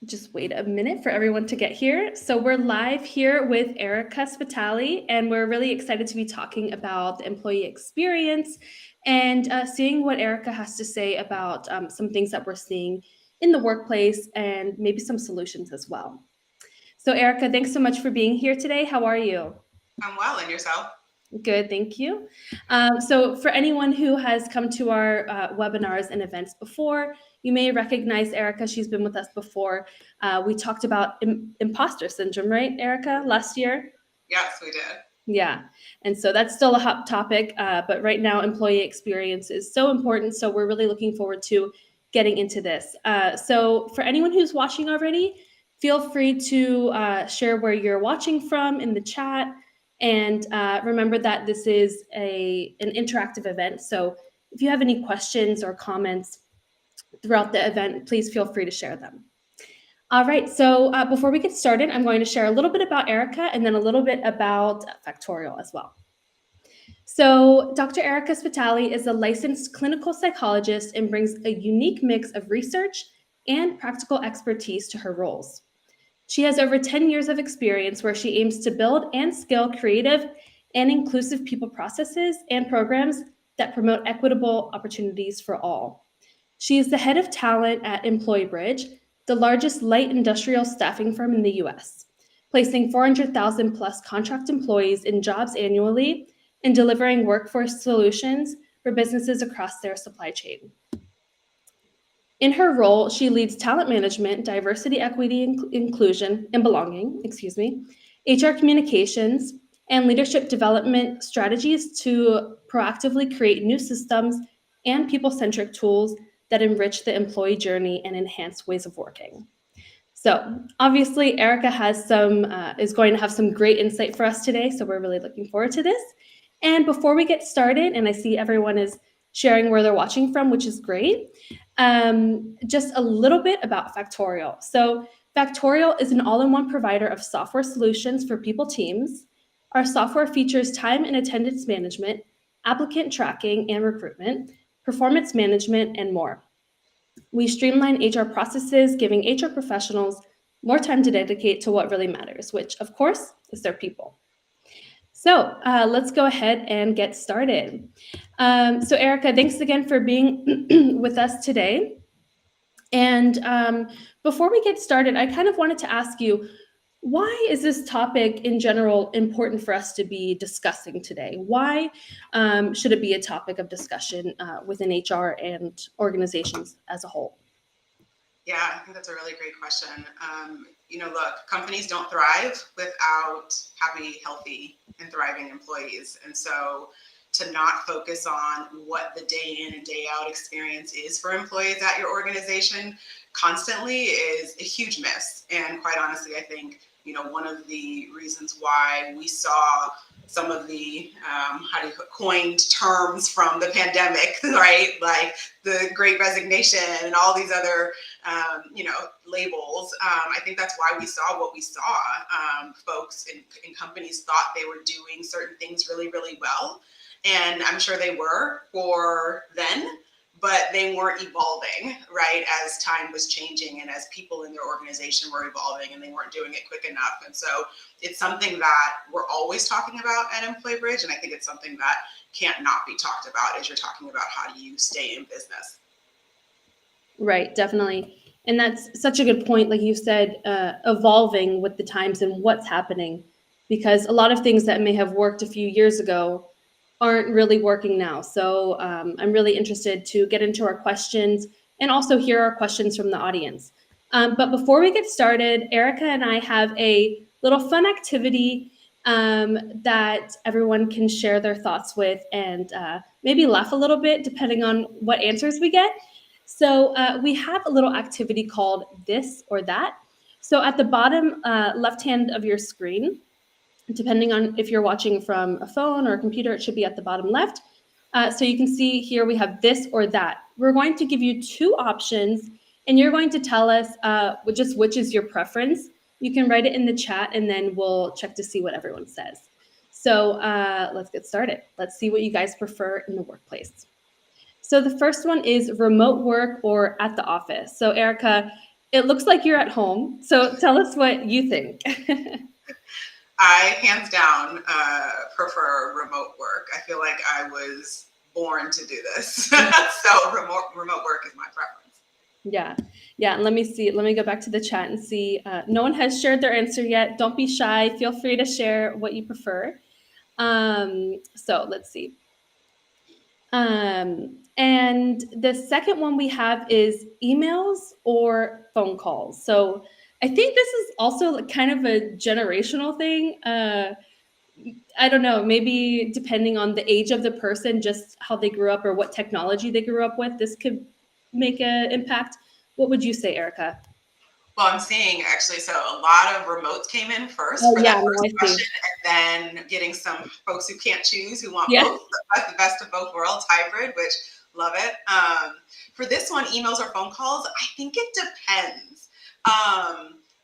Just wait a minute for everyone to get here. So we're live here with Erica Spitali, and we're really excited to be talking about the employee experience and seeing what Erica has to say about some things that we're seeing in the workplace and maybe some solutions as well. So Erica, thanks so much for being here today. How are you? I'm well, and yourself? Good, thank you. So, for anyone who has come to our webinars and events before, you may recognize Erica. She's been with us before. We talked about imposter syndrome, right, Erica, last year? Yes, we did. Yeah. And so that's still a hot topic. But right now, employee experience is so important. So, we're really looking forward to getting into this. So, for anyone who's watching already, feel free to share where you're watching from in the chat. And remember that this is an interactive event. So, if you have any questions or comments throughout the event, please feel free to share them. All right, so before we get started, I'm going to share a little bit about Erica and then a little bit about Factorial as well. So, Dr. Erica Spitali is a licensed clinical psychologist and brings a unique mix of research and practical expertise to her roles. She has over 10 years of experience where she aims to build and scale creative and inclusive people processes and programs that promote equitable opportunities for all. She is the head of talent at EmployBridge, the largest light industrial staffing firm in the US, placing 400,000 plus contract employees in jobs annually and delivering workforce solutions for businesses across their supply chain. In her role, she leads talent management, diversity, equity, inclusion, and belonging, HR communications, and leadership development strategies to proactively create new systems and people-centric tools that enrich the employee journey and enhance ways of working. So obviously, Erica is going to have some great insight for us today. So we're really looking forward to this. And before we get started, and I see everyone is sharing where they're watching from, which is great. Just a little bit about Factorial. So Factorial is an all-in-one provider of software solutions for people teams. Our software features time and attendance management, applicant tracking and recruitment, performance management, and more. We streamline HR processes, giving HR professionals more time to dedicate to what really matters, which, of course, is their people. So let's go ahead and get started. So, Erica, thanks again for being with us today. And before we get started, I kind of wanted to ask you, why is this topic in general important for us to be discussing today? Why should it be a topic of discussion within HR and organizations as a whole? Yeah, I think that's a really great question. Look, companies don't thrive without happy, healthy, and thriving employees. And so to not focus on what the day in and day out experience is for employees at your organization constantly is a huge miss. And quite honestly, I think, one of the reasons why we saw some of the coined terms from the pandemic, right? Like the Great Resignation and all these other, labels. I think that's why we saw what we saw. Folks in companies thought they were doing certain things really, really well. And I'm sure they were for then, but they weren't evolving, right, as time was changing and as people in their organization were evolving, and they weren't doing it quick enough. And so it's something that we're always talking about at EmployBridge, and I think it's something that can't not be talked about as you're talking about how do you stay in business. Right, definitely. And that's such a good point, like you said, evolving with the times and what's happening, because a lot of things that may have worked a few years ago aren't really working now. So I'm really interested to get into our questions and also hear our questions from the audience. But before we get started, Erica and I have a little fun activity that everyone can share their thoughts with and maybe laugh a little bit depending on what answers we get. So we have a little activity called This or That. So at the bottom left hand of your screen, depending on if you're watching from a phone or a computer, it should be at the bottom left. So you can see here we have this or that. We're going to give you two options, and you're going to tell us just which is your preference. You can write it in the chat, and then we'll check to see what everyone says. So let's get started. Let's see what you guys prefer in the workplace. So the first one is remote work or at the office. So Erica, It looks like you're at home. So tell us what you think. I hands down prefer remote work. I feel like I was born to do this. So remote work is my preference. Yeah. Yeah. And let me see. Let me go back to the chat and see. No one has shared their answer yet. Don't be shy. Feel free to share what you prefer. So let's see. And the second one we have is emails or phone calls. So I think this is also kind of a generational thing. I don't know, maybe depending on the age of the person, just how they grew up or what technology they grew up with, this could make an impact. What would you say, Erica? Well, I'm seeing actually, so a lot of remotes came in first Oh for yeah, that no, first I see. question, and then getting some folks who can't choose, who want Yeah. both, the best of both worlds, hybrid, which love it. For this one, emails or phone calls, I think it depends.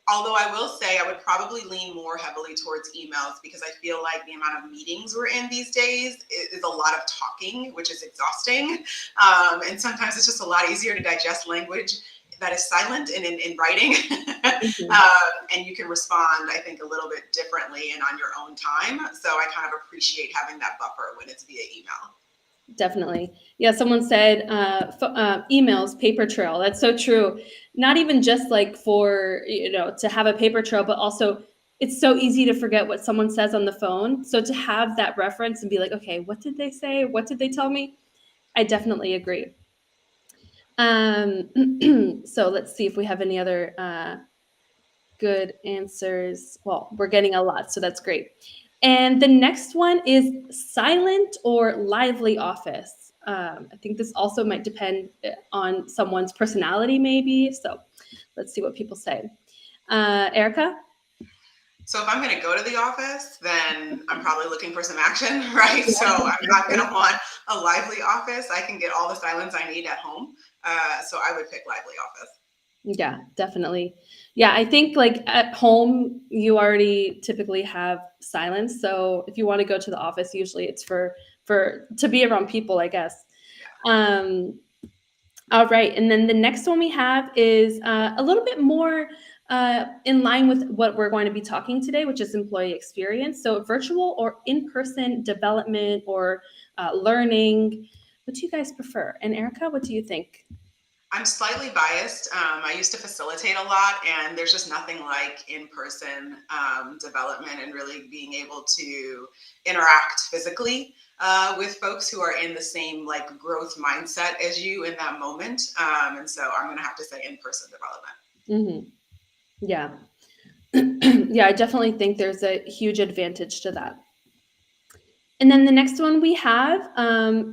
Although I will say I would probably lean more heavily towards emails because I feel like the amount of meetings we're in these days is a lot of talking, which is exhausting. And sometimes it's just a lot easier to digest language that is silent and in writing. Mhm. And you can respond, I think, a little bit differently and on your own time. So I kind of appreciate having that buffer when it's via email. Definitely. Yeah, someone said emails, paper trail. That's so true. Not even just like for, to have a paper trail, but also it's so easy to forget what someone says on the phone. So to have that reference and be like, okay, what did they say? What did they tell me? I definitely agree. So let's see if we have any other good answers. Well, we're getting a lot, so that's great. And the next one is silent or lively office. I think this also might depend on someone's personality, maybe. So let's see what people say. Erica? So if I'm going to go to the office, then I'm probably looking for some action, right? Yeah, So I'm not going exactly. to want a lively office. I can get all the silence I need at home. So I would pick lively office. Yeah, definitely. Yeah, I think like at home, you already typically have silence. So if you want to go to the office, usually it's for to be around people, I guess. Yeah. Um, All right. And then the next one we have is a little bit more in line with what we're going to be talking today, which is employee experience. So, virtual or in person development or learning. What do you guys prefer? And Erica, what do you think? I'm slightly biased. I used to facilitate a lot, and there's just nothing like in-person development and really being able to interact physically with folks who are in the same like growth mindset as you in that moment. And so I'm going to have to say in-person development. Hmm. Yeah. Yeah, I definitely think there's a huge advantage to that. And then the next one we have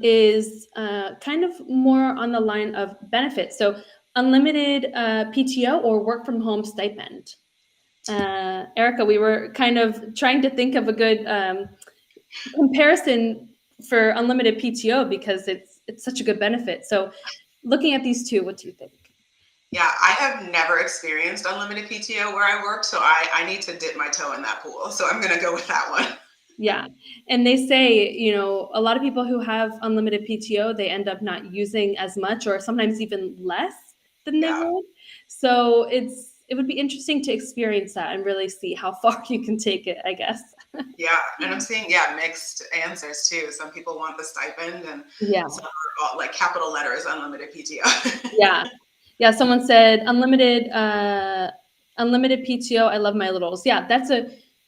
is kind of more on the line of benefits. So, unlimited PTO or work from home stipend. Erica, we were kind of trying to think of a good comparison for unlimited PTO because it's such a good benefit. So, looking at these two, what do you think? Yeah, I have never experienced unlimited PTO where I work, so I need to dip my toe in that pool. So I'm going to go with that one. Yeah. And they say, a lot of people who have unlimited PTO, they end up not using as much or sometimes even less than they Yeah. would. So it would be interesting to experience that and really see how far you can take it, I guess. Yeah, and I'm seeing mixed answers too. Some people want the stipend, and Yeah. some are all, like capital letters unlimited PTO. Yeah. Yeah, someone said unlimited PTO. I love my littles. Yeah,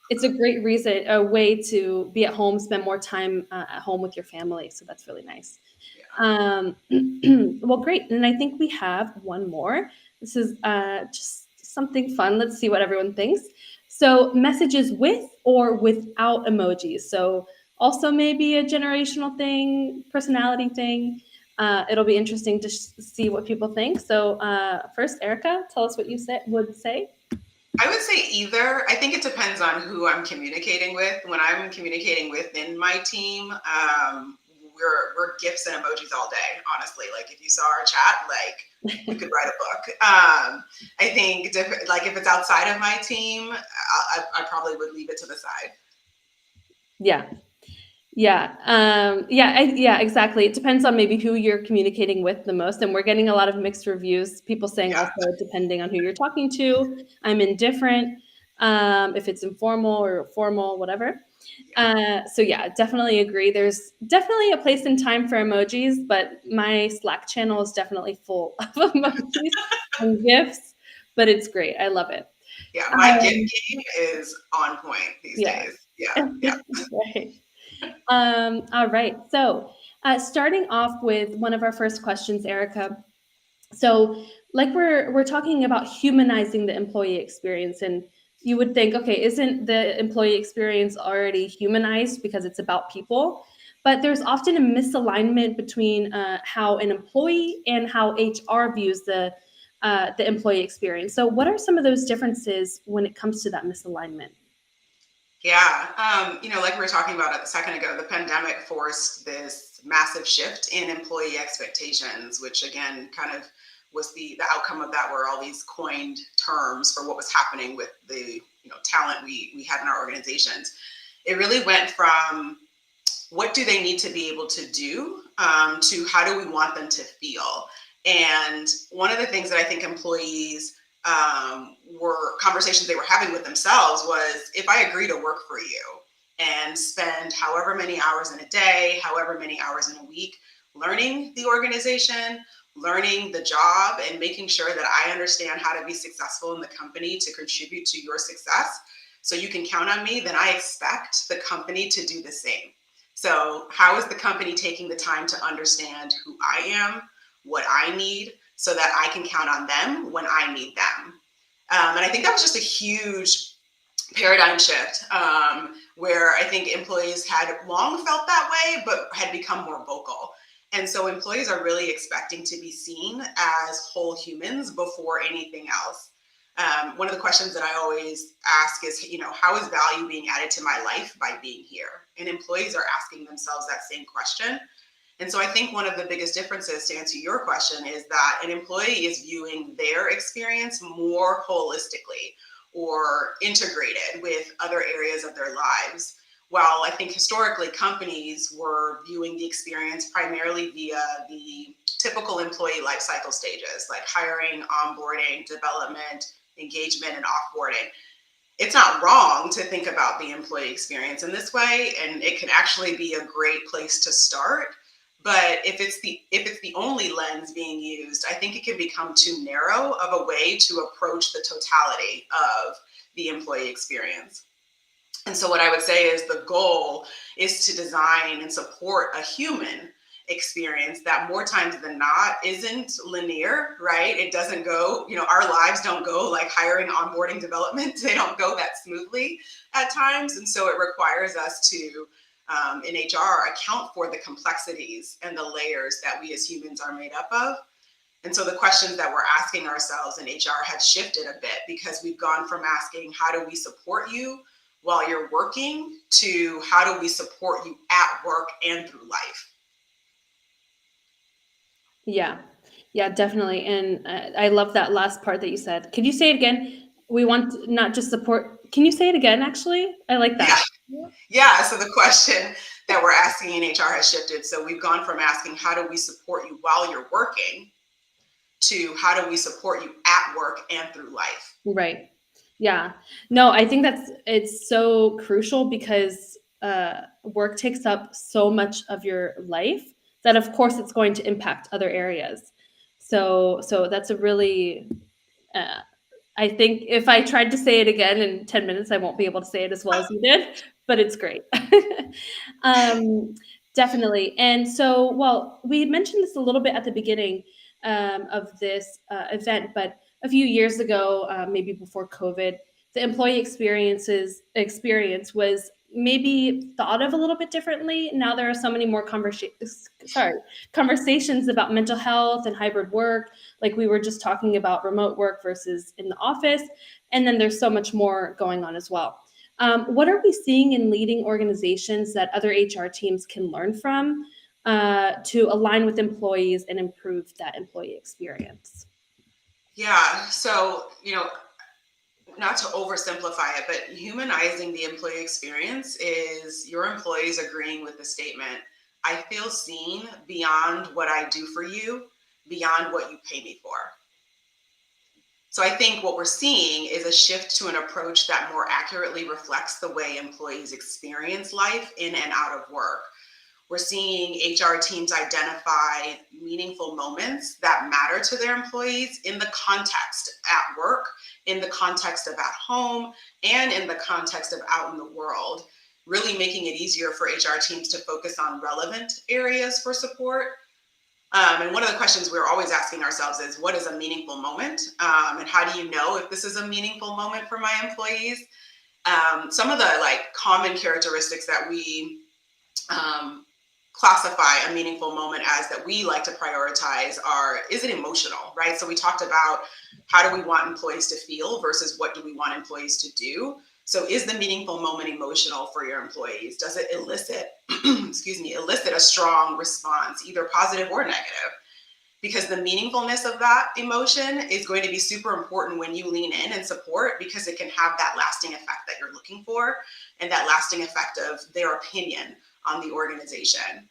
it's a great reason, a way to be at home, spend more time at home with your family. So that's really nice. Yeah. Um, well, great. And I think we have one more. This is just something fun. Let's see what everyone thinks. So, messages with or without emojis. So, also maybe a generational thing, personality thing. It'll be interesting to see what people think. So, first, Erica, tell us what you would say. I would say either. I think it depends on who I'm communicating with. When I'm communicating within my team, we're gifs and emojis all day. Honestly, like if you saw our chat, like we could write a book. I think like if it's outside of my team, I probably would leave it to the side. Yeah. Yeah, yeah, exactly. It depends on maybe who you're communicating with the most, and we're getting a lot of mixed reviews. People saying Yeah, also depending on who you're talking to, I'm indifferent, if it's informal or formal, whatever. yeah. So yeah, definitely agree. There's definitely a place and time for emojis, but my Slack channel is definitely full of emojis and GIFs, but it's great. I love it. Yeah, my gift Um, game is on point these yeah. days. Yeah, yeah. Right. All right. So, starting off with one of our first questions, Erica. So, like we're talking about humanizing the employee experience, and you would think, okay, isn't the employee experience already humanized because it's about people? But there's often a misalignment between how an employee and how HR views the employee experience. So, what are some of those differences when it comes to that misalignment? Yeah, like we were talking about a second ago, the pandemic forced this massive shift in employee expectations, which again kind of was the outcome of that were all these coined terms for what was happening with the talent we had in our organizations. It really went from what do they need to be able to do to how do we want them to feel. And one of the things that I think employees were conversations they were having with themselves was, if I agree to work for you and spend however many hours in a day, however many hours in a week learning the organization, learning the job, and making sure that I understand how to be successful in the company to contribute to your success so you can count on me, then I expect the company to do the same. So, how is the company taking the time to understand who I am, what I need, so that I can count on them when I need them? And I think that was just a huge paradigm shift where I think employees had long felt that way, but had become more vocal. And so employees are really expecting to be seen as whole humans before anything else. One of the questions that I always ask is, how is value being added to my life by being here? And employees are asking themselves that same question. And so I think one of the biggest differences, to answer your question, is that an employee is viewing their experience more holistically or integrated with other areas of their lives. While I think historically companies were viewing the experience primarily via the typical employee life cycle stages like hiring, onboarding, development, engagement, and offboarding. It's not wrong to think about the employee experience in this way, and it can actually be a great place to start. But if it's the only lens being used, I think it can become too narrow of a way to approach the totality of the employee experience. And so what I would say is the goal is to design and support a human experience that more times than not isn't linear, right? It doesn't go, our lives don't go like hiring, onboarding, development. They don't go that smoothly at times. And so it requires us to, in HR, account for the complexities and the layers that we as humans are made up of. And so the questions that we're asking ourselves in HR have shifted a bit because we've gone from asking, how do we support you while you're working, to how do we support you at work and through life? Yeah. Yeah, definitely. And I love that last part that you said. Could you say it again? We want not just support. Can you say it again, actually? I like Yeah. that. Yeah. So the question that we're asking in HR has shifted. So we've gone from asking, how do we support you while you're working, to how do we support you at work and through life? Right. Yeah. No, I think it's so crucial because work takes up so much of your life that of course it's going to impact other areas. So that's a really uh, I think if I tried to say it again in 10 minutes, I won't be able to say it as well as you did, but it's great. um, Definitely. And so, well, we mentioned this a little bit at the beginning of this event, but a few years ago, maybe before COVID, the employee experience was maybe thought of a little bit differently. Now there are so many more conversations about mental health and hybrid work, like we were just talking about remote work versus in the office. And then there's so much more going on as well. What are we seeing in leading organizations that other HR teams can learn from to align with employees and improve that employee experience? Yeah. So, not to oversimplify it, but humanizing the employee experience is your employees agreeing with the statement, I feel seen beyond what I do for you, beyond what you pay me for. So I think what we're seeing is a shift to an approach that more accurately reflects the way employees experience life in and out of work. We're seeing HR teams identify meaningful moments that matter to their employees in the context at work, in the context of at home, and in the context of out in the world, really making it easier for HR teams to focus on relevant areas for support. And one of the questions we're always asking ourselves is, what is a meaningful moment? And how do you know if this is a meaningful moment for my employees? Some of the common characteristics that we um, classify a meaningful moment as that we like to prioritize are, is it emotional, right? So we talked about how do we want employees to feel versus what do we want employees to do. So is the meaningful moment emotional for your employees? Does it elicit, elicit a strong response, either positive or negative? Because the meaningfulness of that emotion is going to be super important when you lean in and support, because it can have that lasting effect that you're looking for, and that lasting effect of their opinion on the organization.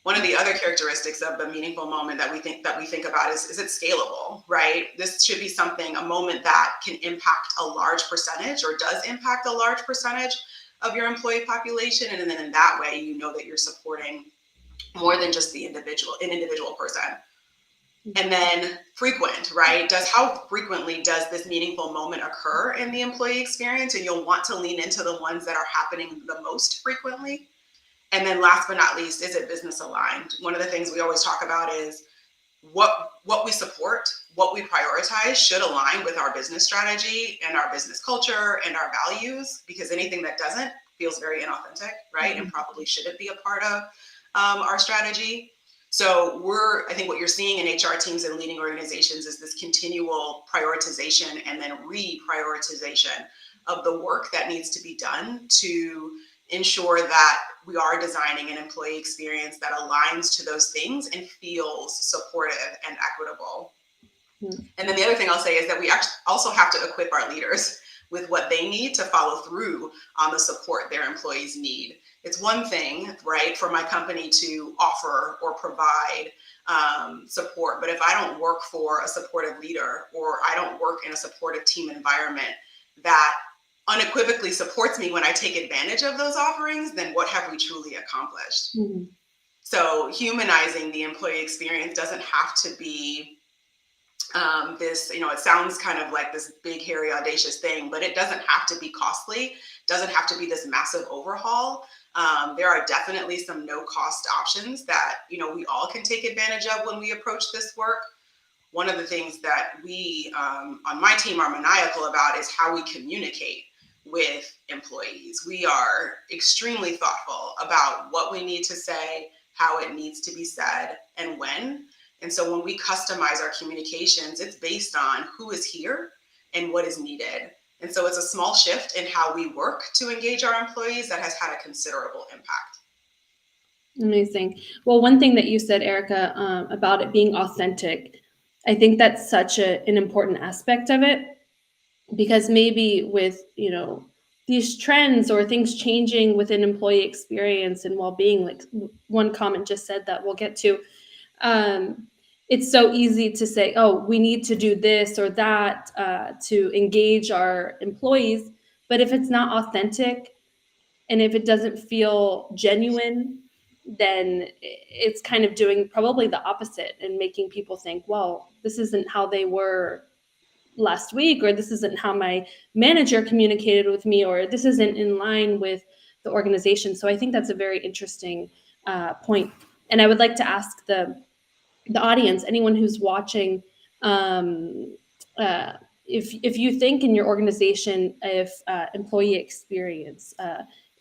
One of the other characteristics of the meaningful moment that we think about is it scalable, right? This should be something, a moment that can impact a large percentage or does impact a large percentage of your employee population. And then in that way, you know that you're supporting more than just an individual person. And then frequent, right? How frequently does this meaningful moment occur in the employee experience? And you'll want to lean into the ones that are happening the most frequently. And then last but not least, is it business aligned? One of the things we always talk about is what we support, what we prioritize should align with our business strategy and our business culture and our values, because anything that doesn't feels very inauthentic, right? And probably shouldn't be a part of our strategy. So I think what you're seeing in HR teams and leading organizations is this continual prioritization and then reprioritization of the work that needs to be done to ensure that we are designing an employee experience that aligns to those things and feels supportive and equitable. And then the other thing I'll say is that we also have to equip our leaders with what they need to follow through on the support their employees need. It's one thing, right, for my company to offer or provide support, but if I don't work for a supportive leader, or I don't work in a supportive team environment that unequivocally supports me when I take advantage of those offerings, then what have we truly accomplished? Mm-hmm. So humanizing the employee experience doesn't have to be this, it sounds kind of like this big, hairy, audacious thing, but it doesn't have to be costly, doesn't have to be this massive overhaul. There are definitely some no-cost options that, we all can take advantage of when we approach this work. One of the things that we, on my team, are maniacal about is how we communicate with employees. We are extremely thoughtful about what we need to say, how it needs to be said, and when. And so when we customize our communications, it's based on who is here and what is needed. And so it's a small shift in how we work to engage our employees that has had a considerable impact. Amazing. Well, one thing that you said, Erica, about it being authentic, I think that's such an important aspect of it, because maybe with, these trends or things changing within employee experience and well-being, like one comment just said that we'll get to, it's so easy to say, oh, we need to do this or that to engage our employees. But if it's not authentic and if it doesn't feel genuine, then it's kind of doing probably the opposite and making people think, well, this isn't how they were last week, or this isn't how my manager communicated with me, or this isn't in line with the organization. So I think that's a very interesting point. And I would like to ask the audience, anyone who's watching, if you think in your organization, if employee experience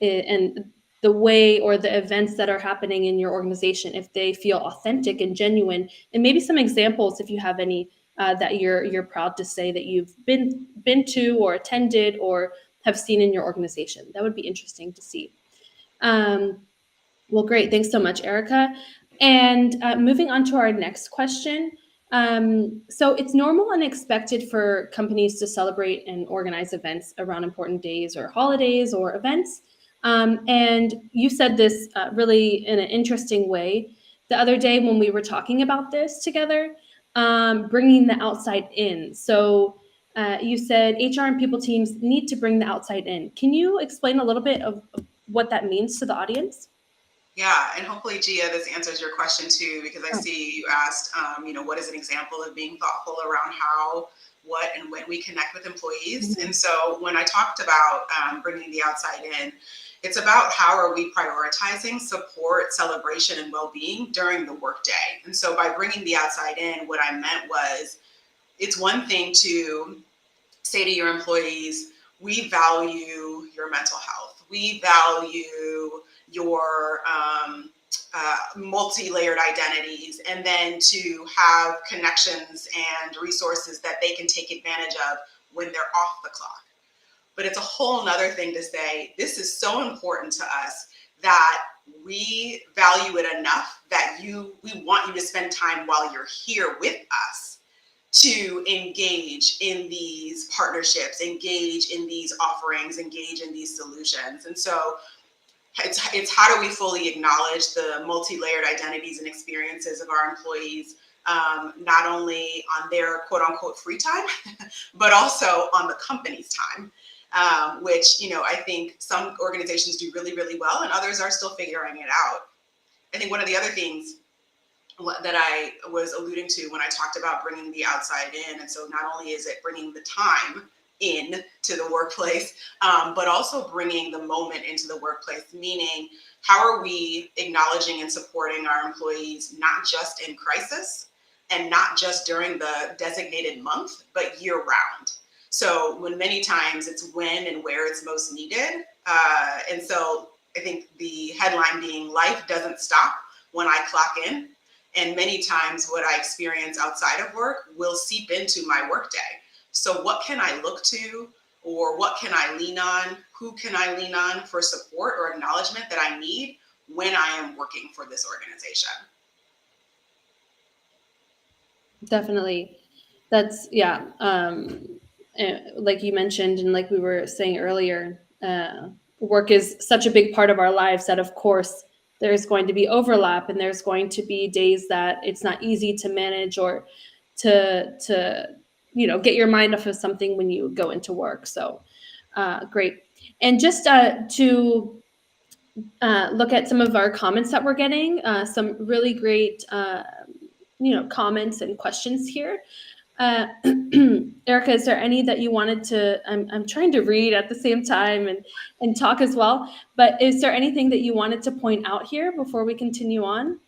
and the way or the events that are happening in your organization, if they feel authentic and genuine, and maybe some examples, if you have any, that you're proud to say that you've been to or attended or have seen in your organization. That would be interesting to see. Well, great. Thanks so much, Erica. And moving on to our next question. So it's normal and expected for companies to celebrate and organize events around important days or holidays or events. And you said this really in an interesting way the other day when we were talking about this together, bringing the outside in. So you said HR and people teams need to bring the outside in. Can you explain a little bit of what that means to the audience? Yeah, and hopefully, Gia, this answers your question too, because I Oh. see you asked, what is an example of being thoughtful around how, what, and when we connect with employees. Mhm. And so when I talked about bringing the outside in, it's about how are we prioritizing support, celebration, and well-being during the workday. And so by bringing the outside in, what I meant was it's one thing to say to your employees, we value your mental health. We value your multi-layered identities, and then to have connections and resources that they can take advantage of when they're off the clock. But it's a whole nother thing to say, this is so important to us that we value it enough that we want you to spend time while you're here with us to engage in these partnerships, engage in these offerings, engage in these solutions. And so it's how do we fully acknowledge the multi-layered identities and experiences of our employees, not only on their quote unquote free time, but also on the company's time, which, I think some organizations do really, really well and others are still figuring it out. I think one of the other things that I was alluding to when I talked about bringing the outside in. And so not only is it bringing the time in to the workplace, but also bringing the moment into the workplace, meaning how are we acknowledging and supporting our employees, not just in crisis and not just during the designated month, but year round. So when many times it's when and where it's most needed. And so I think the headline being life doesn't stop when I clock in, and many times what I experience outside of work will seep into my workday. So what can I look to, or what can I lean on? Who can I lean on for support or acknowledgement that I need when I am working for this organization? Definitely. That's yeah. Like you mentioned, and like we were saying earlier, work is such a big part of our lives that, of course, there's going to be overlap, and there's going to be days that it's not easy to manage or to get your mind off of something when you go into work. So, great. And just to look at some of our comments that we're getting, some really great comments and questions here. Uh, Erica, is there any that you wanted to? I'm trying to read at the same time and talk as well. But is there anything that you wanted to point out here before we continue on?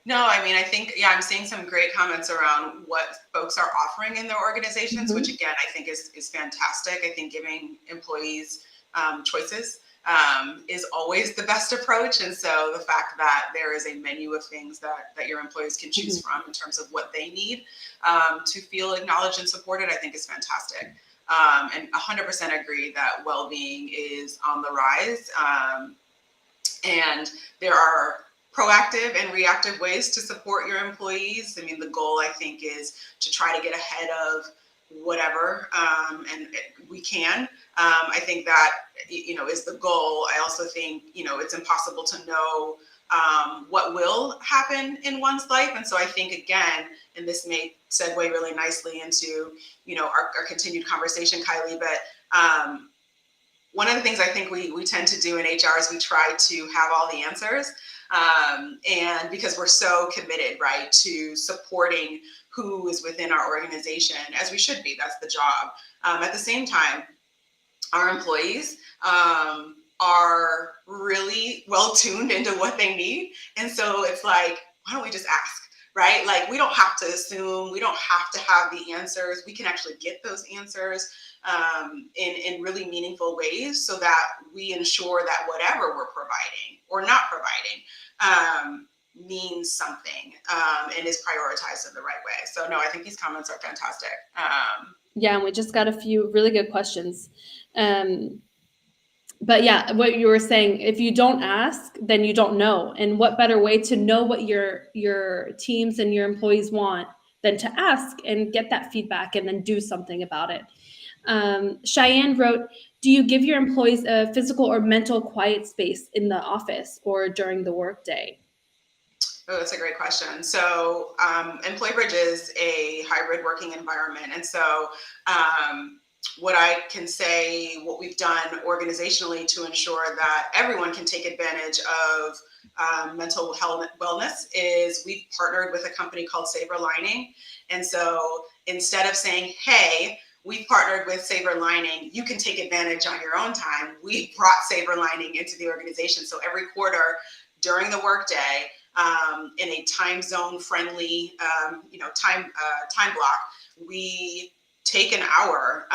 No, I mean, I think, yeah, I'm seeing some great comments around what folks are offering in their organizations, which Mhm. again, I think is fantastic. I think giving employees choices is always the best approach. And so the fact that there is a menu of things that your employees can choose Mhm. from in terms of what they need to feel acknowledged and supported, I think is fantastic. And 100% agree that well-being is on the rise. And there are proactive and reactive ways to support your employees. I mean, the goal, I think, is to try to get ahead of whatever, and we can. I think that, is the goal. I also think, it's impossible to know what will happen in one's life. And so I think, again, and this may segue really nicely into, our continued conversation, Kylie, but one of the things I think we tend to do in HR is we try to have all the answers. And because we're so committed, right, to supporting who is within our organization, as we should be, that's the job. At the same time, our employees are really well tuned into what they need. And so it's like, why don't we just ask? Right? Like, we don't have to assume, we don't have to have the answers. We can actually get those answers in really meaningful ways so that we ensure that whatever we're providing or not providing means something and is prioritized in the right way. So, no, I think these comments are fantastic. Yeah, and we just got a few really good questions. Um, but yeah, what you were saying, if you don't ask, then you don't know. And what better way to know what your teams and your employees want than to ask and get that feedback and then do something about it. Cheyenne wrote, do you give your employees a physical or mental quiet space in the office or during the workday? Oh, that's a great question. So, Employee Bridge is a hybrid working environment. And so, what I can say, what we've done organizationally to ensure that everyone can take advantage of mental health wellness is we've partnered with a company called Saber Lining. And so, instead of saying, hey, we've partnered with Saber Lining, you can take advantage on your own time, we brought Saber Lining into the organization. So, every quarter during the workday, in a time zone friendly, time block, we take an hour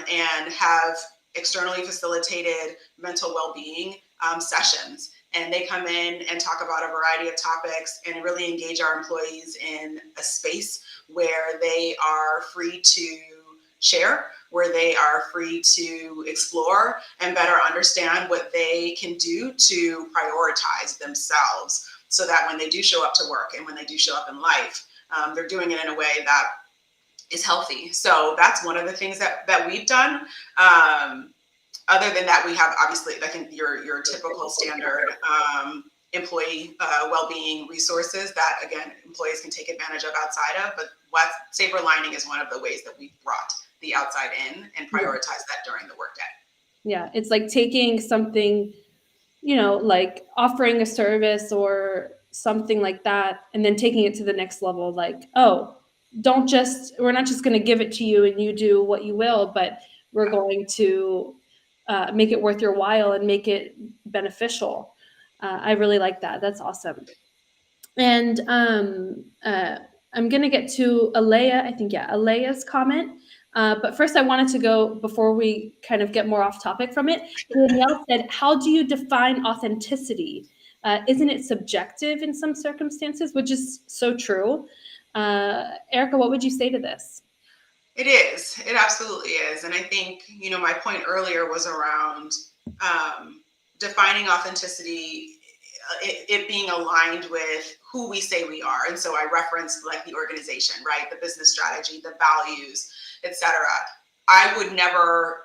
and have externally facilitated mental well-being sessions. And they come in and talk about a variety of topics and really engage our employees in a space where they are free to share, where they are free to explore and better understand what they can do to prioritize themselves, so that when they do show up to work and when they do show up in life, they're doing it in a way that is healthy. So that's one of the things that we've done. Other than that, we have obviously, I think your typical standard employee well-being resources that, again, employees can take advantage of outside of, but what Saber Lining is one of the ways that we've brought the outside in and prioritize that during the workday. Yeah, it's like taking something, like offering a service or something like that, and then taking it to the next level. Like, oh, we're not just going to give it to you and you do what you will, but we're going to make it worth your while and make it beneficial. I really like that. That's awesome. And I'm going to get to Alea, I think, yeah, Alea's comment. But first, I wanted to go, before we kind of get more off topic from it, Danielle said, how do you define authenticity? Isn't it subjective in some circumstances? Which is so true. Erica, what would you say to this? It is. It absolutely is. And I think, my point earlier was around defining authenticity, it being aligned with who we say we are. And so I referenced like the organization, right? The business strategy, the values, etc. I would never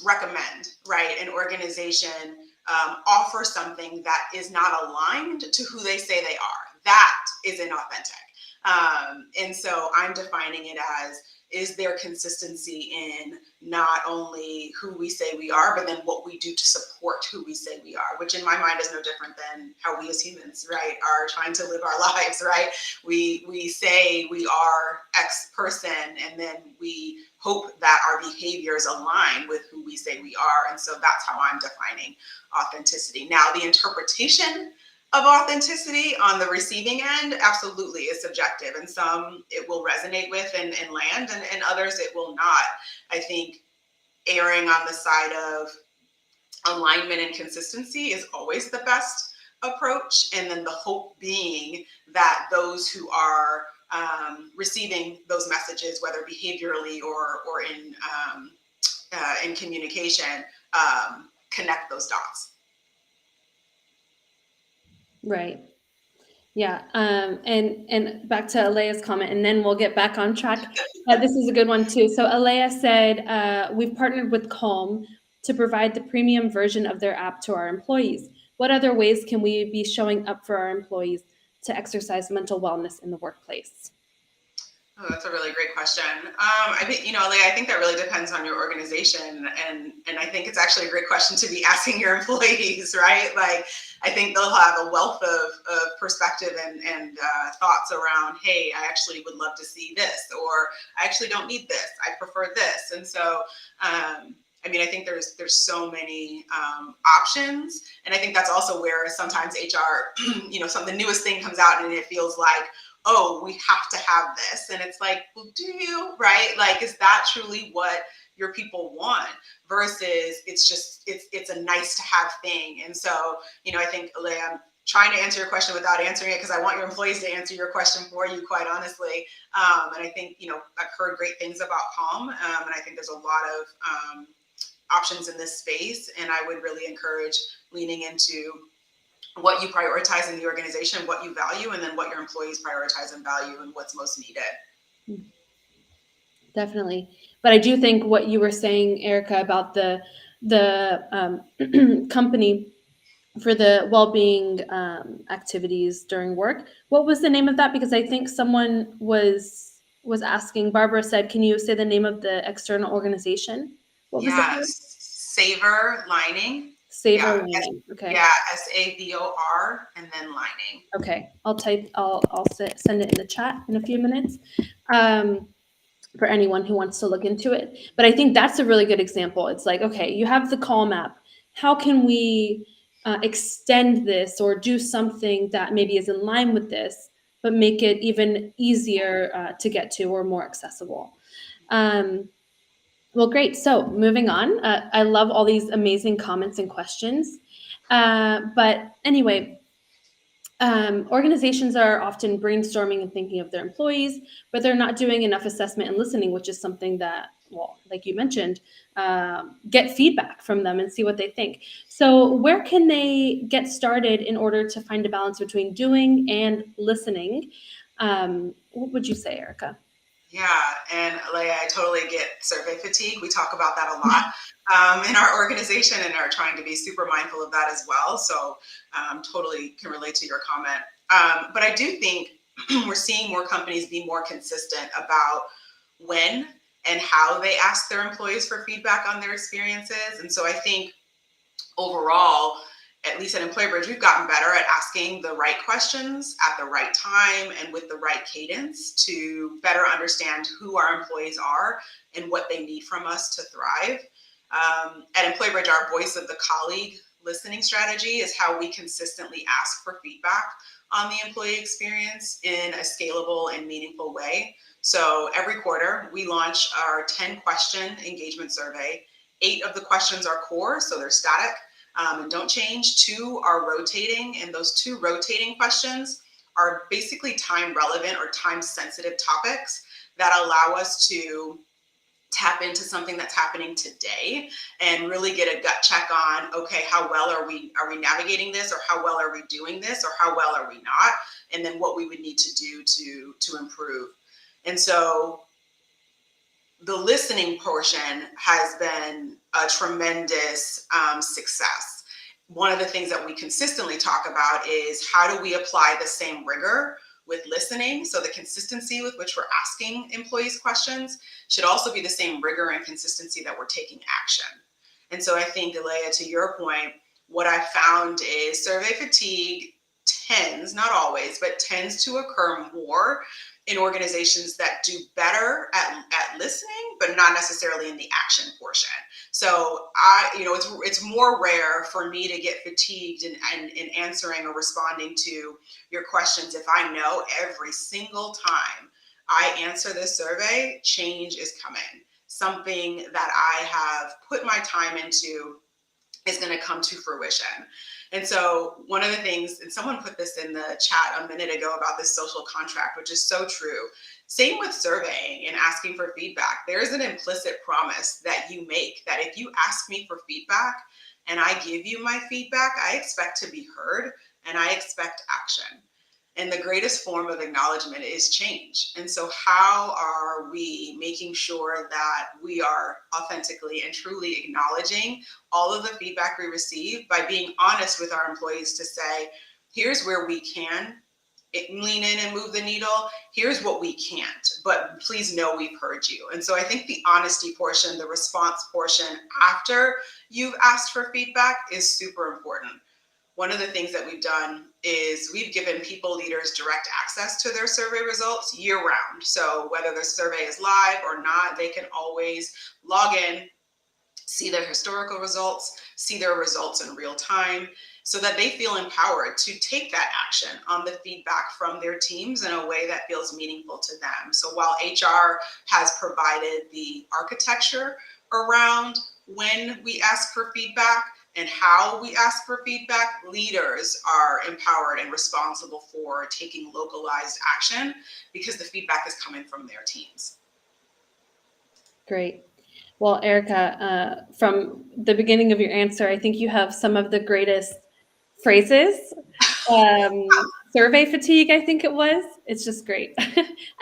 recommend, right, an organization offer something that is not aligned to who they say they are. That is inauthentic. And so I'm defining it as, is there consistency in not only who we say we are, but then what we do to support who we say we are, which in my mind is no different than how we as humans, right, are trying to live our lives, right? We say we are X person, and then we hope that our behaviors align with who we say we are. And so that's how I'm defining authenticity. Now, the interpretation of authenticity on the receiving end absolutely is subjective, and some it will resonate with and land, and others it will not. I think erring on the side of alignment and consistency is always the best approach, and then the hope being that those who are receiving those messages, whether behaviorally or in communication, connect those dots. Right. Yeah, and back to Alea's comment, and then we'll get back on track. This is a good one too. So Alea said, "We've partnered with Calm to provide the premium version of their app to our employees. What other ways can we be showing up for our employees to exercise mental wellness in the workplace?" Oh, that's a really great question. I think, Leah, I think that really depends on your organization. And I think it's actually a great question to be asking your employees, right? Like, I think they'll have a wealth of perspective and thoughts around, hey, I actually would love to see this, or I actually don't need this. I prefer this. And so, I think there's so many options. And I think that's also where sometimes HR, some the newest thing comes out and it feels like, oh, we have to have this. And it's like, well, do you, right? Like, is that truly what your people want? Versus it's a nice to have thing. And so, I think, Leah, I'm trying to answer your question without answering it, because I want your employees to answer your question for you, quite honestly. And I think, I've heard great things about Calm. And I think there's a lot of options in this space. And I would really encourage leaning into what you prioritize in the organization, what you value, and then what your employees prioritize and value and what's most needed. Definitely. But I do think what you were saying, Erica, about the company for the well-being activities during work. What was the name of that? Because I think someone was asking. Barbara said, "Can you say the name of the external organization?" What was it Yeah, called? savor lining. Savor Yeah, Learning. Okay. yeah, SAVOR and then lining. Okay. I'll send it in the chat in a few minutes. Um, for anyone who wants to look into it. But I think that's a really good example. It's like, okay, you have the call map. How can we extend this or do something that maybe is in line with this, but make it even easier to get to or more accessible? Um, well, great. So moving on. I love all these amazing comments and questions. But anyway, organizations are often brainstorming and thinking of their employees, but they're not doing enough assessment and listening, which is something that, well, like you mentioned, get feedback from them and see what they think. So, where can they get started in order to find a balance between doing and listening? What would you say, Erica? Yeah, and Leia, I totally get survey fatigue. We talk about that a lot in our organization and are trying to be super mindful of that as well. So, totally can relate to your comment. But I do think we're seeing more companies be more consistent about when and how they ask their employees for feedback on their experiences. And so I think overall, at least at Employer Bridge, we've gotten better at asking the right questions at the right time and with the right cadence to better understand who our employees are and what they need from us to thrive. At Employer Bridge, our voice of the colleague listening strategy is how we consistently ask for feedback on the employee experience in a scalable and meaningful way. So every quarter, we launch our 10-question engagement survey. 8 of the questions are core, so they're static and don't change. 2 are rotating, and those 2 rotating questions are basically time relevant or time sensitive topics that allow us to tap into something that's happening today and really get a gut check on, okay, how well are we navigating this, or how well are we doing this, or how well are we not, and then what we would need to do to improve. And so the listening portion has been a tremendous success. One of the things that we consistently talk about is how do we apply the same rigor with listening? So the consistency with which we're asking employees questions should also be the same rigor and consistency that we're taking action. And so I think, Delia, to your point, what I found is survey fatigue tends, not always, but tends to occur more in organizations that do better at listening, but not necessarily in the action portion. So it's more rare for me to get fatigued in answering or responding to your questions if I know every single time I answer this survey, change is coming. Something that I have put my time into is going to come to fruition. And so one of the things, and someone put this in the chat a minute ago about this social contract, which is so true. Same with surveying and asking for feedback. There is an implicit promise that you make that if you ask me for feedback and I give you my feedback, I expect to be heard and I expect action. And the greatest form of acknowledgement is change. And so, how are we making sure that we are authentically and truly acknowledging all of the feedback we receive by being honest with our employees to say, here's where we can lean in and move the needle. Here's what we can't, but please know we've heard you. And so I think the honesty portion, the response portion after you've asked for feedback is super important. One of the things that we've done is we've given people leaders direct access to their survey results year round. So whether the survey is live or not, they can always log in, see their historical results, see their results in real time, so that they feel empowered to take that action on the feedback from their teams in a way that feels meaningful to them. So while HR has provided the architecture around when we ask for feedback and how we ask for feedback, leaders are empowered and responsible for taking localized action because the feedback is coming from their teams. Great. Well, Erica, from the beginning of your answer, I think you have some of the greatest phrases. Survey fatigue, I think it was. It's just great.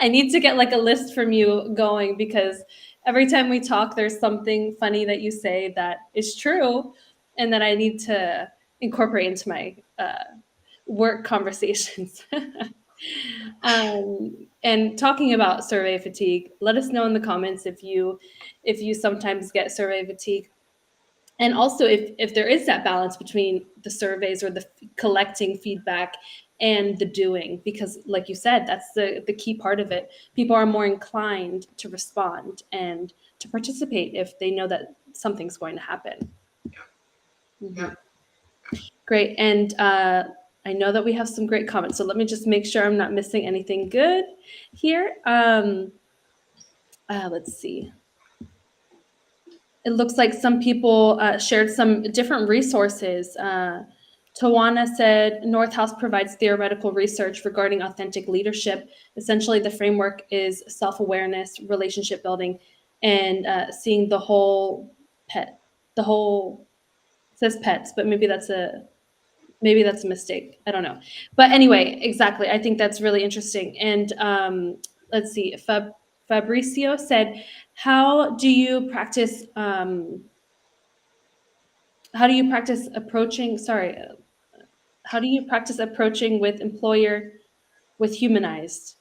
I need to get like a list from you going because every time we talk, there's something funny that you say that is true, and that I need to incorporate into my work conversations. And talking about survey fatigue, let us know in the comments if you sometimes get survey fatigue, and also if there is that balance between the surveys or the collecting feedback and the doing, because like you said, that's the key part of it. People are more inclined to respond and to participate if they know that something's going to happen. Yeah. Mhm. Yeah. Great. And I know that we have some great comments, so let me just make sure I'm not missing anything good here. Let's see. It looks like some people shared some different resources. Tawana said North House provides theoretical research regarding authentic leadership. Essentially, the framework is self-awareness, relationship building, and seeing the whole pet. The whole, it says pets, but maybe that's a mistake. I don't know. But anyway, exactly. I think that's really interesting. And let's see. Fabricio said, "How do you practice? How do you practice approaching? Sorry, how do you practice approaching with employer with humanized?"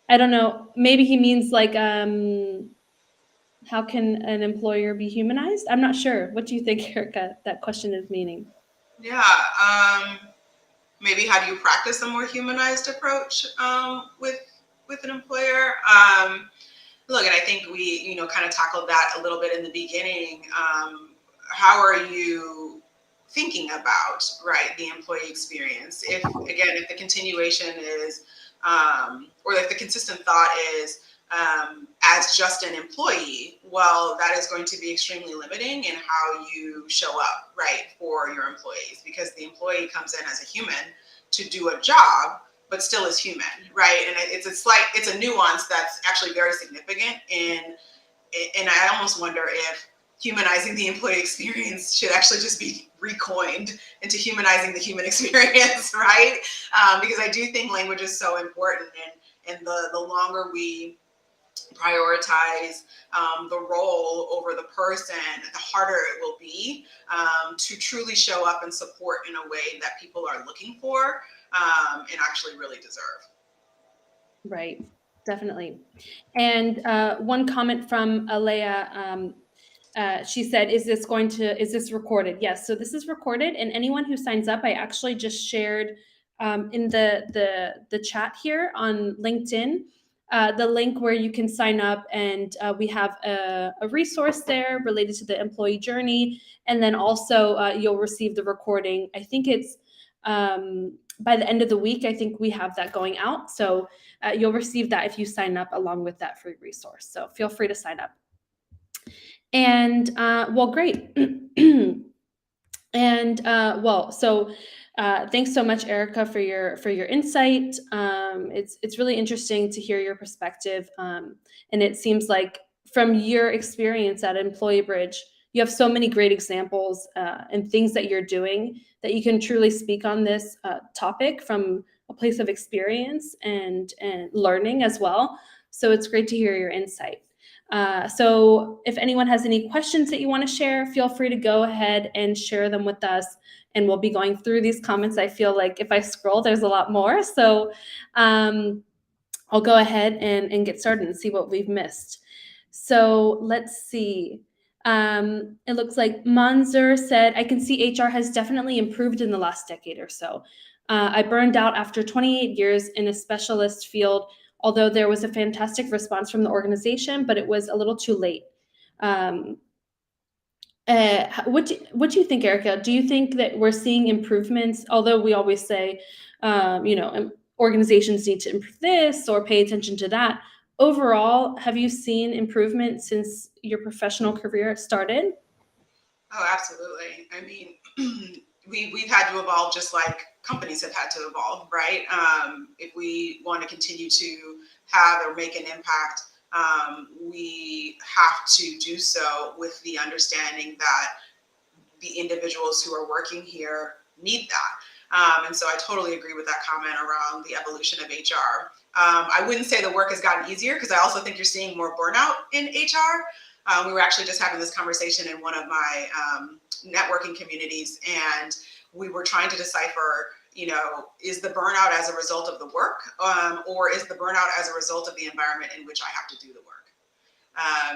I don't know. Maybe he means like, how can an employer be humanized? I'm not sure. What do you think, Erica? That question is meaning. Yeah. Maybe how do you practice a more humanized approach with an employer? Look, and I think we, kind of tackled that a little bit in the beginning. How are you thinking about, right, the employee experience? If the continuation is, or if the consistent thought is, as just an employee, well, that is going to be extremely limiting in how you show up, right, for your employees, because the employee comes in as a human to do a job, but still is human, right? And it's a nuance that's actually very significant and I almost wonder if humanizing the employee experience should actually just be recoined into humanizing the human experience, right? Because I do think language is so important, and the longer we prioritize the role over the person, the harder it will be to truly show up and support in a way that people are looking for and actually really deserve. Right, definitely. And one comment from Alea, she said, is this recorded?" Yes, so this is recorded, and anyone who signs up, I actually just shared in the chat here on LinkedIn, the link where you can sign up, and we have a resource there related to the employee journey, and then also you'll receive the recording. I think it's by the end of the week. I think we have that going out, so you'll receive that if you sign up along with that free resource. So feel free to sign up. And well, great. And thanks so much, Erica, for your insight. It's really interesting to hear your perspective, and it seems like from your experience at Employee Bridge, you have so many great examples and things that you're doing that you can truly speak on this topic from a place of experience and learning as well. So it's great to hear your insight. So if anyone has any questions that you want to share, feel free to go ahead and share them with us. And we'll be going through these comments. I feel like if I scroll, there's a lot more. So I'll go ahead and get started and see what we've missed. So let's see. It looks like Manzur said, "I can see HR has definitely improved in the last decade or so. I burned out after 28 years in a specialist field, although there was a fantastic response from the organization, but it was a little too late." Um, what do you think, Erica? Do you think that we're seeing improvements? Although we always say, organizations need to improve this or pay attention to that. Overall, have you seen improvement since your professional career started? Oh, absolutely. I mean, we've had to evolve just like companies have had to evolve, right? If we want to continue to have or make an impact, we have to do so with the understanding that the individuals who are working here need that. And so I totally agree with that comment around the evolution of HR. I wouldn't say the work has gotten easier, because I also think you're seeing more burnout in HR. We were actually just having this conversation in one of my networking communities, and we were trying to decipher, is the burnout as a result of the work, or is the burnout as a result of the environment in which I have to do the work?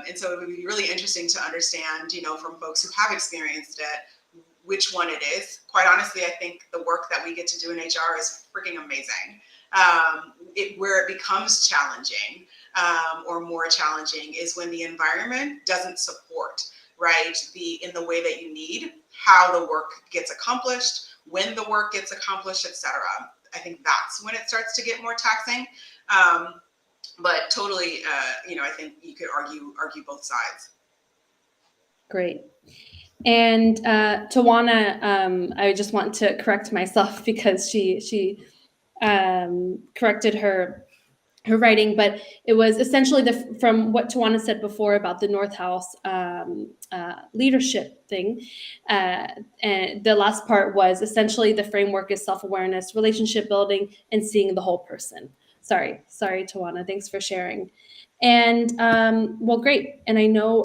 And so it would be really interesting to understand, from folks who have experienced it, which one it is. Quite honestly, I think the work that we get to do in HR is freaking amazing. Where it becomes challenging, or more challenging, is when the environment doesn't support, right, in the way that you need, how the work gets accomplished, when the work gets accomplished, etc. I think that's when it starts to get more taxing. But totally, I think you could argue both sides. Great. And Tawana, I just want to correct myself because she corrected her writing, but it was essentially from what Tawana said before about the North House leadership thing. And the last part was essentially the framework is self-awareness, relationship building, and seeing the whole person. Sorry, Tawana. Thanks for sharing. And well, great. And I know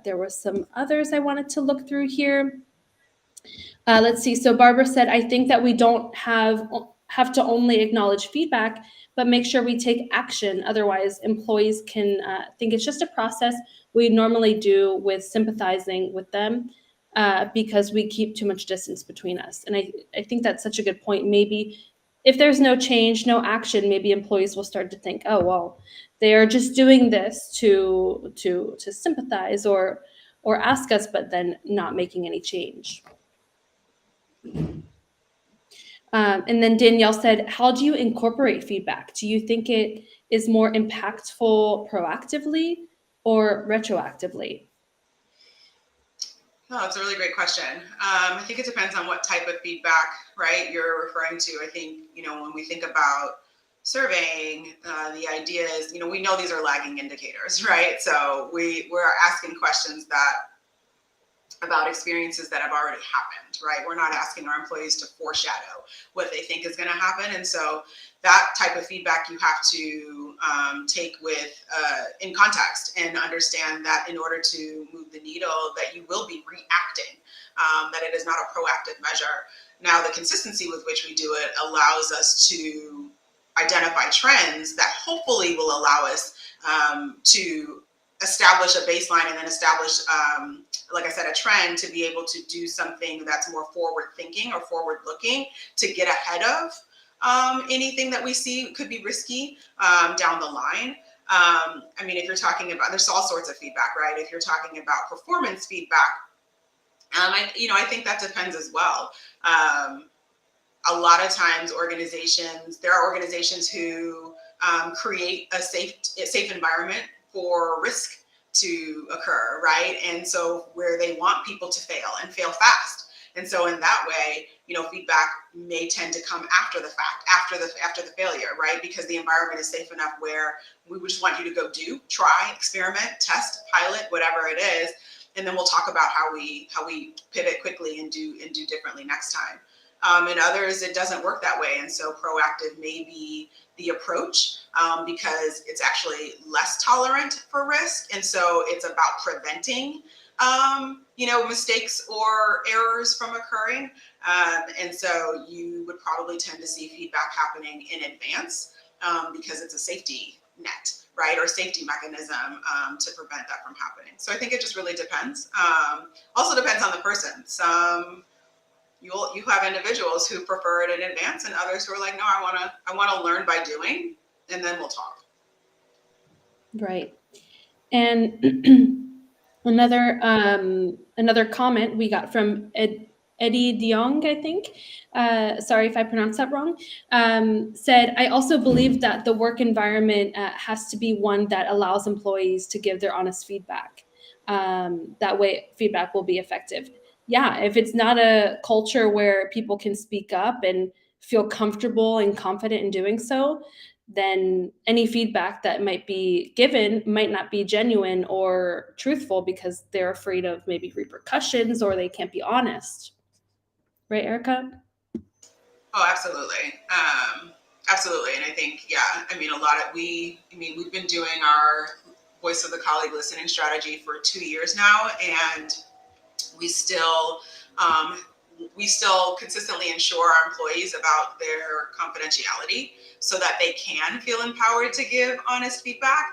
there were some others I wanted to look through here. Let's see. So Barbara said, I think that we don't have to only acknowledge feedback, but make sure we take action. Otherwise, employees can think it's just a process we normally do with sympathizing with them, because we keep too much distance between us. And I think that's such a good point. Maybe if there's no change, no action, maybe employees will start to think, oh, well, they are just doing this to sympathize or ask us, but then not making any change. And then Danielle said, how do you incorporate feedback? Do you think it is more impactful proactively or retroactively? No, that's a really great question. I think it depends on what type of feedback, right, you're referring to. I think, when we think about surveying, the idea is, we know these are lagging indicators, right? So we're asking questions about experiences that have already happened, right? We're not asking our employees to foreshadow what they think is going to happen. And so that type of feedback you have to take with in context, and understand that in order to move the needle, that you will be reacting, that it is not a proactive measure. Now, the consistency with which we do it allows us to identify trends that hopefully will allow us to establish a baseline, and then establish, like I said, a trend to be able to do something that's more forward thinking or forward looking, to get ahead of anything that we see could be risky down the line. If you're talking about, there's all sorts of feedback, right? If you're talking about performance feedback, I think that depends as well. A lot of times there are organizations who create a safe environment for risk to occur, right? And so where they want people to fail and fail fast. And so in that way, feedback may tend to come after the fact, after the failure, right? Because the environment is safe enough where we just want you to go try, experiment, test, pilot, whatever it is. And then we'll talk about how we pivot quickly and do differently next time. And others, it doesn't work that way. And so proactive may be the approach, because it's actually less tolerant for risk. And so it's about preventing, mistakes or errors from occurring. And so you would probably tend to see feedback happening in advance, because it's a safety net, right? Or safety mechanism to prevent that from happening. So I think it just really depends. Also depends on the person. You have individuals who prefer it in advance, and others who are like, no, I want to learn by doing, and then we'll talk. Right. And another comment we got from Eddie DeYoung, I think. Sorry if I pronounced that wrong. Said, I also believe that the work environment has to be one that allows employees to give their honest feedback. That way, feedback will be effective. Yeah, if it's not a culture where people can speak up and feel comfortable and confident in doing so, then any feedback that might be given might not be genuine or truthful because they're afraid of maybe repercussions or they can't be honest. Right, Erica? Oh, absolutely. Absolutely. And I think, yeah, I mean, we've been doing our voice of the colleague listening strategy for 2 years now, and we still, um, we still consistently ensure our employees about their confidentiality so that they can feel empowered to give honest feedback.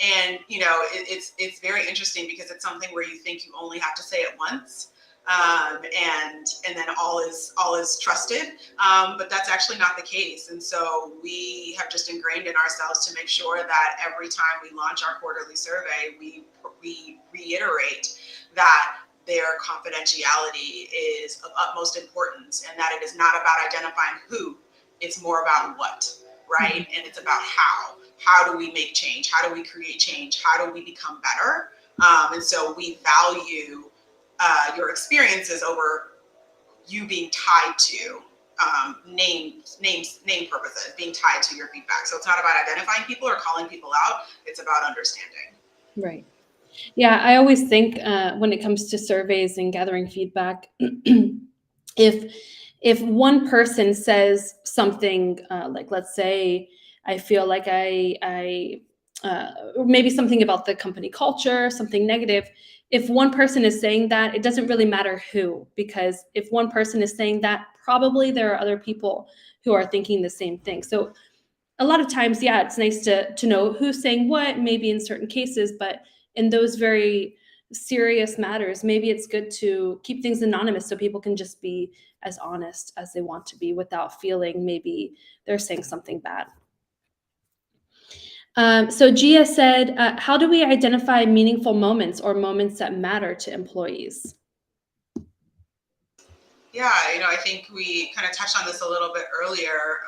And it's very interesting because it's something where you think you only have to say it once, and then all is trusted, but that's actually not the case. And so we have just ingrained in ourselves to make sure that every time we launch our quarterly survey, we reiterate that their confidentiality is of utmost importance, and that it is not about identifying who, it's more about what, right? And it's about how. How do we make change? How do we create change? How do we become better? And so we value your experiences over you being tied to name purposes, being tied to your feedback. So it's not about identifying people or calling people out. It's about understanding. Right. Yeah, I always think when it comes to surveys and gathering feedback, if one person says something like, let's say, I feel like or maybe something about the company culture, something negative. If one person is saying that, it doesn't really matter who, because if one person is saying that, probably there are other people who are thinking the same thing. So a lot of times, yeah, it's nice to know who's saying what, maybe in certain cases, but in those very serious matters, maybe it's good to keep things anonymous so people can just be as honest as they want to be without feeling maybe they're saying something bad. So Gia said, how do we identify meaningful moments or moments that matter to employees? Yeah, I think we kind of touched on this a little bit earlier.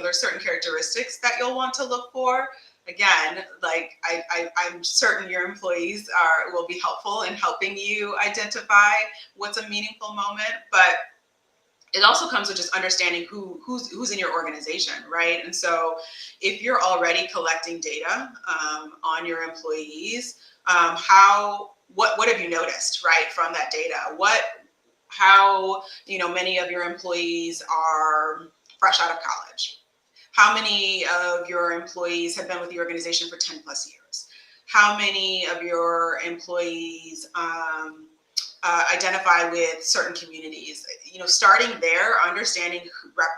There's certain characteristics that you'll want to look for. Again, like I'm certain your employees will be helpful in helping you identify what's a meaningful moment, but it also comes with just understanding who's in your organization, right? And so if you're already collecting data on your employees, what have you noticed, right, from that data? How many of your employees are fresh out of college? How many of your employees have been with the organization for 10 plus years? How many of your employees identify with certain communities? Starting there, understanding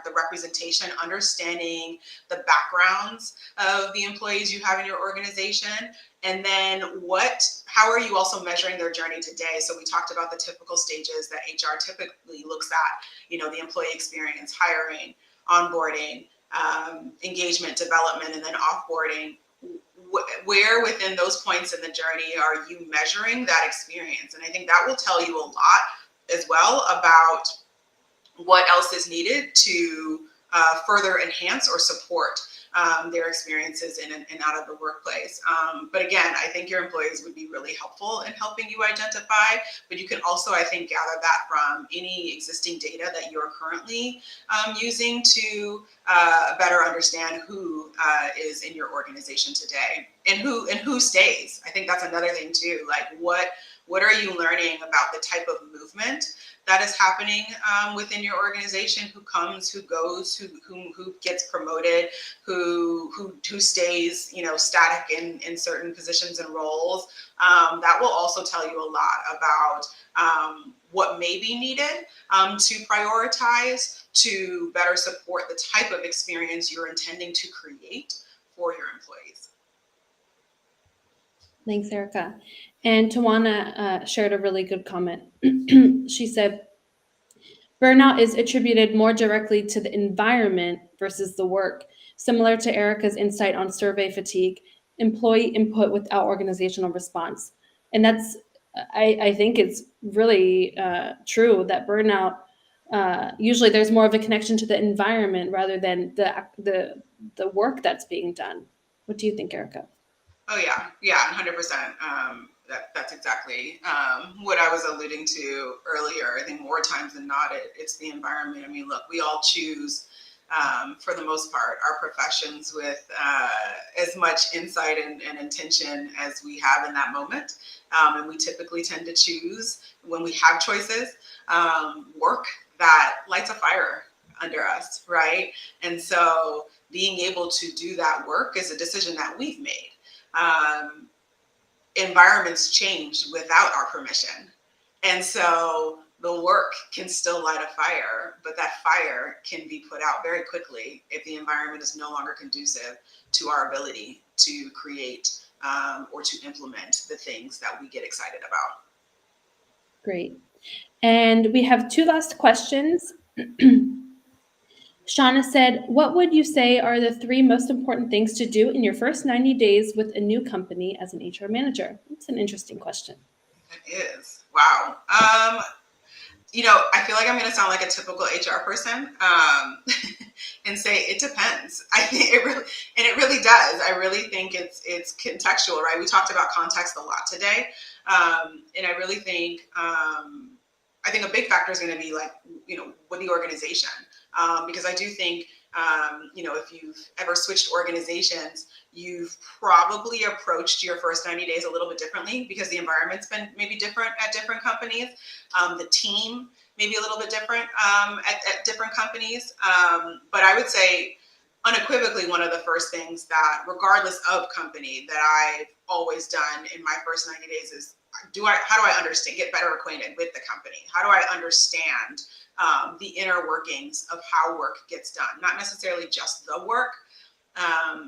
the representation, understanding the backgrounds of the employees you have in your organization, and then how are you also measuring their journey today? So we talked about the typical stages that HR typically looks at, the employee experience, hiring, onboarding, engagement, development, and then offboarding. Where within those points in the journey are you measuring that experience? And I think that will tell you a lot as well about what else is needed to further enhance or support their experiences in and out of the workplace. But again, I think your employees would be really helpful in helping you identify, but you can also, I think, gather that from any existing data that you're currently using to better understand who is in your organization today and who stays. I think that's another thing too. Like what are you learning about the type of movement that is happening within your organization? Who comes, who goes, who gets promoted, who stays, static in certain positions and roles. That will also tell you a lot about what may be needed to prioritize to better support the type of experience you're intending to create for your employees. Thanks, Erica. And Tawana shared a really good comment. She said, burnout is attributed more directly to the environment versus the work. Similar to Erica's insight on survey fatigue, employee input without organizational response. And I think it's really true that burnout, usually there's more of a connection to the environment rather than the work that's being done. What do you think, Erica? Oh yeah, 100%. That's exactly what I was alluding to earlier. I think more times than not, it's the environment. I mean, look, we all choose, for the most part, our professions with as much insight and intention as we have in that moment. And we typically tend to choose, when we have choices, work that lights a fire under us, right? And so being able to do that work is a decision that we've made. Um, Environments change without our permission. And so the work can still light a fire, but that fire can be put out very quickly if the environment is no longer conducive to our ability to create or to implement the things that we get excited about. Great. And we have two last questions. Shauna said, what would you say are the three most important things to do in your first 90 days with a new company as an HR manager? It's an interesting question. It is. Wow. I feel like I'm going to sound like a typical HR person and say it depends. I think it really does. I really think it's contextual, right? We talked about context a lot today, and I really think I think a big factor is going to be like with the organization, because I do think if you've ever switched organizations, you've probably approached your first 90 days a little bit differently because the environment's been maybe different at different companies. The team may be a little bit different at different companies. But I would say unequivocally one of the first things that, regardless of company, that I've always done in my first 90 days is how do I understand, get better acquainted with the company? How do I understand the inner workings of how work gets done? Not necessarily just the work,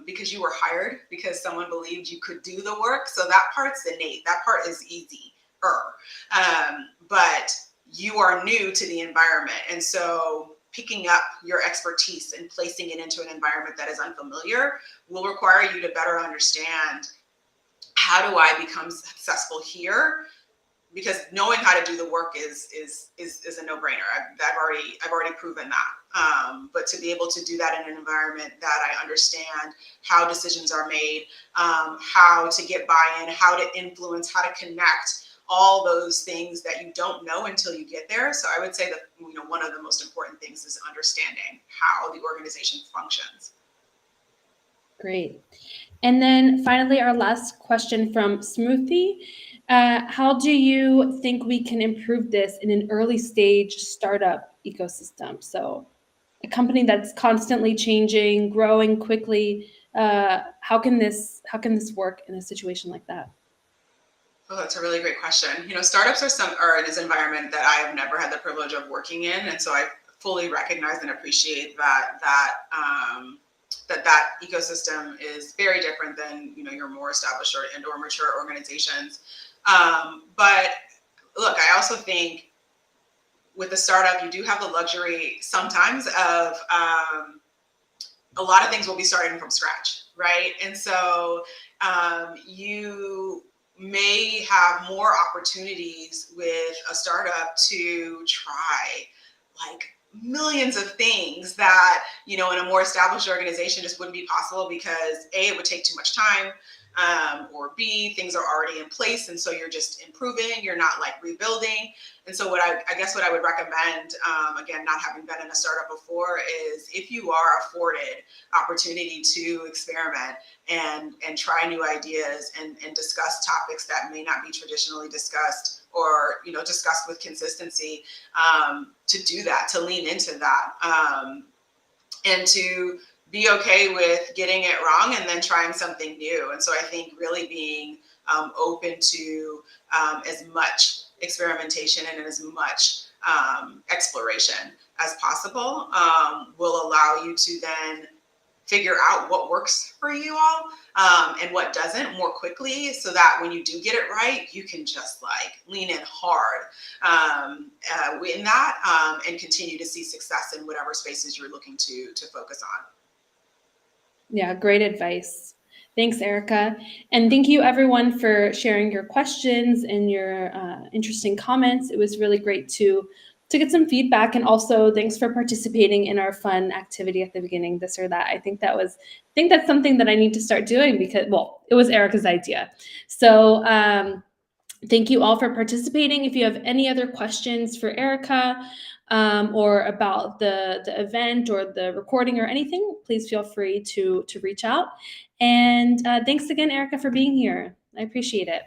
because you were hired because someone believed you could do the work. So that part's innate. That part is easy. But you are new to the environment. And so picking up your expertise and placing it into an environment that is unfamiliar will require you to better understand, how do I become successful here? Because knowing how to do the work is a no-brainer. I've already proven that. But to be able to do that in an environment that I understand how decisions are made, how to get buy-in, how to influence, how to connect, all those things that you don't know until you get there. So I would say that one of the most important things is understanding how the organization functions. Great. And then finally, our last question from Smoothie. How do you think we can improve this in an early stage startup ecosystem? So a company that's constantly changing, growing quickly. How can this work in a situation like that? Oh, that's a really great question. Startups are in this environment that I have never had the privilege of working in, and so I fully recognize and appreciate that ecosystem is very different than your more established or mature organizations. But look, I also think with a startup, you do have the luxury sometimes of a lot of things will be starting from scratch, right? And so you may have more opportunities with a startup to try like millions of things that in a more established organization just wouldn't be possible, because A, it would take too much time, or B, things are already in place, and so you're just improving, you're not like rebuilding. And so what I guess what I would recommend, again, not having been in a startup before, is if you are afforded opportunity to experiment and try new ideas and discuss topics that may not be traditionally discussed, or discussed with consistency, to do that, to lean into that, and to be okay with getting it wrong and then trying something new. And so I think really being open to as much experimentation and as much exploration as possible will allow you to then figure out what works for you all, and what doesn't, more quickly, so that when you do get it right, you can just like lean in hard in that, and continue to see success in whatever spaces you're looking to focus on. Yeah, great advice. Thanks, Erica. And thank you, everyone, for sharing your questions and your interesting comments. It was really great to get some feedback. And also, thanks for participating in our fun activity at the beginning, this or that. I think that's something that I need to start doing because, well, it was Erica's idea. So thank you all for participating. If you have any other questions for Erica, or about the event or the recording or anything, please feel free to reach out. And thanks again, Erica, for being here. I appreciate it.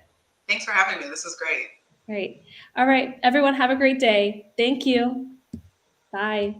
Thanks for having me. This was great. Great. All right, everyone, have a great day. Thank you. Bye.